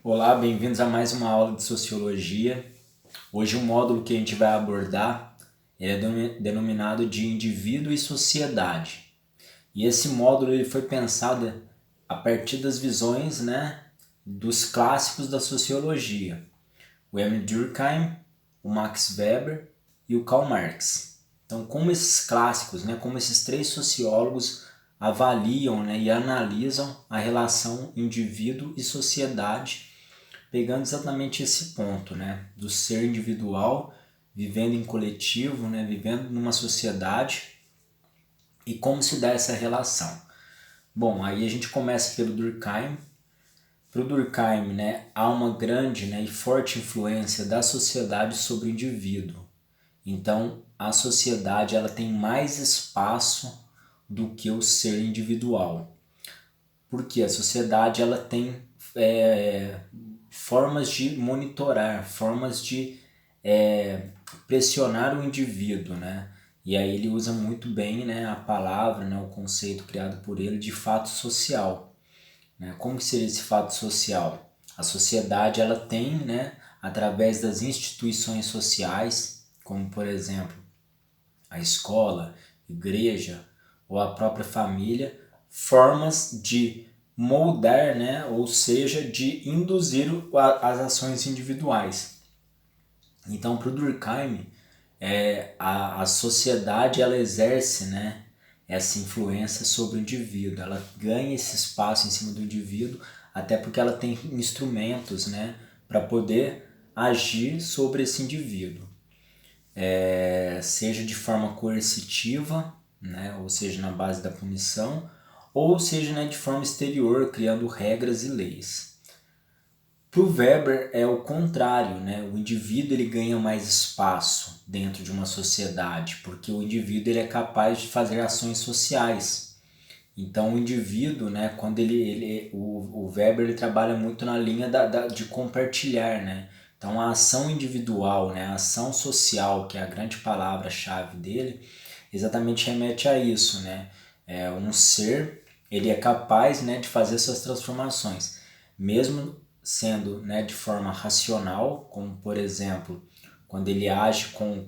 Olá, bem-vindos a mais uma aula de Sociologia. Hoje o módulo que a gente vai abordar é denominado de Indivíduo e Sociedade. E esse módulo ele foi pensado a partir das visões, dos clássicos da Sociologia. O Emile Durkheim, o Max Weber e o Karl Marx. Então, como esses clássicos, como esses três sociólogos avaliam, e analisam a relação indivíduo e sociedade, pegando exatamente esse ponto, do ser individual, vivendo em coletivo, vivendo numa sociedade e como se dá essa relação. Bom, aí a gente começa pelo Durkheim. Para o Durkheim, há uma grande e forte influência da sociedade sobre o indivíduo. Então, a sociedade ela tem mais espaço do que o ser individual. Porque a sociedade ela tem formas de monitorar, formas de pressionar o indivíduo, E aí ele usa muito bem, a palavra, o conceito criado por ele de fato social, Como que seria esse fato social? A sociedade ela tem, através das instituições sociais, como por exemplo a escola, igreja ou a própria família, formas de moldar, ou seja, de induzir as ações individuais. Então, para o Durkheim, a sociedade ela exerce, essa influência sobre o indivíduo, ela ganha esse espaço em cima do indivíduo, até porque ela tem instrumentos, para poder agir sobre esse indivíduo, seja de forma coercitiva, ou seja, na base da punição, ou seja, de forma exterior, criando regras e leis. Para o Weber é o contrário, o indivíduo ele ganha mais espaço dentro de uma sociedade, porque o indivíduo ele é capaz de fazer ações sociais. Então o indivíduo, quando o Weber ele trabalha muito na linha de compartilhar, Então a ação individual, a ação social, que é a grande palavra-chave dele, exatamente remete a isso, É um ser, ele é capaz, de fazer suas transformações, mesmo sendo, de forma racional, como por exemplo, quando ele age com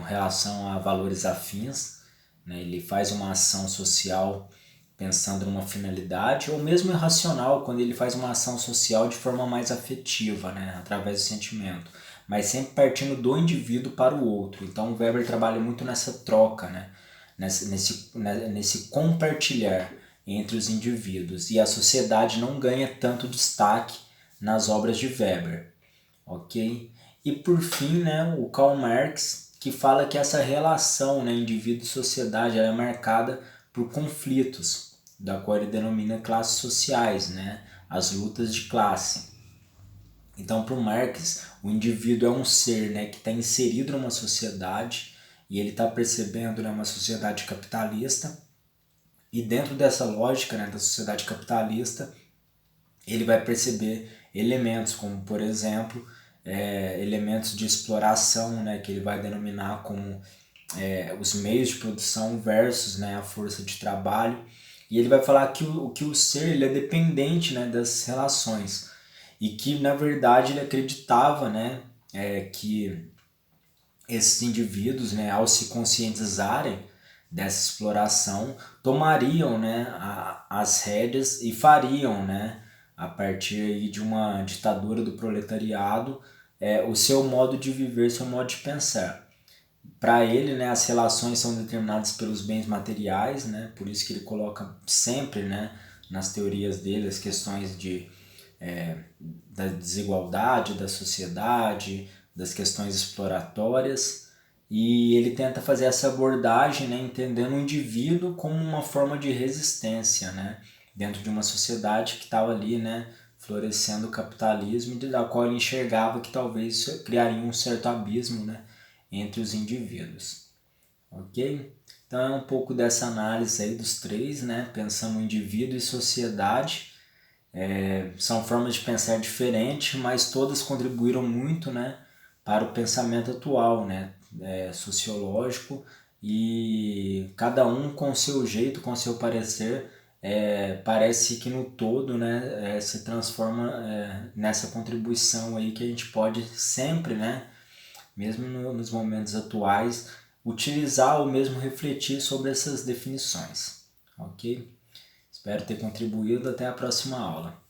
relação a valores afins, ele faz uma ação social pensando numa finalidade, ou mesmo irracional, quando ele faz uma ação social de forma mais afetiva, através do sentimento, mas sempre partindo do indivíduo para o outro. Então o Weber trabalha muito nessa troca, nesse compartilhar entre os indivíduos, e a sociedade não ganha tanto destaque nas obras de Weber, ok? E por fim, o Karl Marx, que fala que essa relação, indivíduo e sociedade, ela é marcada por conflitos, da qual ele denomina classes sociais, as lutas de classe. Então, para o Marx, o indivíduo é um ser, que está inserido numa sociedade, e ele está percebendo uma sociedade capitalista, e dentro dessa lógica, da sociedade capitalista, ele vai perceber elementos como, por exemplo, elementos de exploração, que ele vai denominar como os meios de produção versus, a força de trabalho. E ele vai falar que o ser ele é dependente, das relações, e que na verdade ele acreditava, que esses indivíduos, ao se conscientizarem dessa exploração, tomariam, as rédeas e fariam, a partir aí de uma ditadura do proletariado, o seu modo de viver, seu modo de pensar. Para ele, as relações são determinadas pelos bens materiais, por isso que ele coloca sempre, nas teorias dele as questões da desigualdade da sociedade, das questões exploratórias, e ele tenta fazer essa abordagem, entendendo o indivíduo como uma forma de resistência, dentro de uma sociedade que estava ali, florescendo o capitalismo, da qual ele enxergava que talvez criaria um certo abismo, entre os indivíduos, ok? Então é um pouco dessa análise aí dos três, pensando em indivíduo e sociedade. São formas de pensar diferentes, mas todas contribuíram muito, para o pensamento atual, sociológico, e cada um com seu jeito, com seu parecer, parece que no todo, né, se transforma nessa contribuição aí que a gente pode sempre, né, mesmo nos momentos atuais, utilizar ou mesmo refletir sobre essas definições, ok? Espero ter contribuído, até a próxima aula.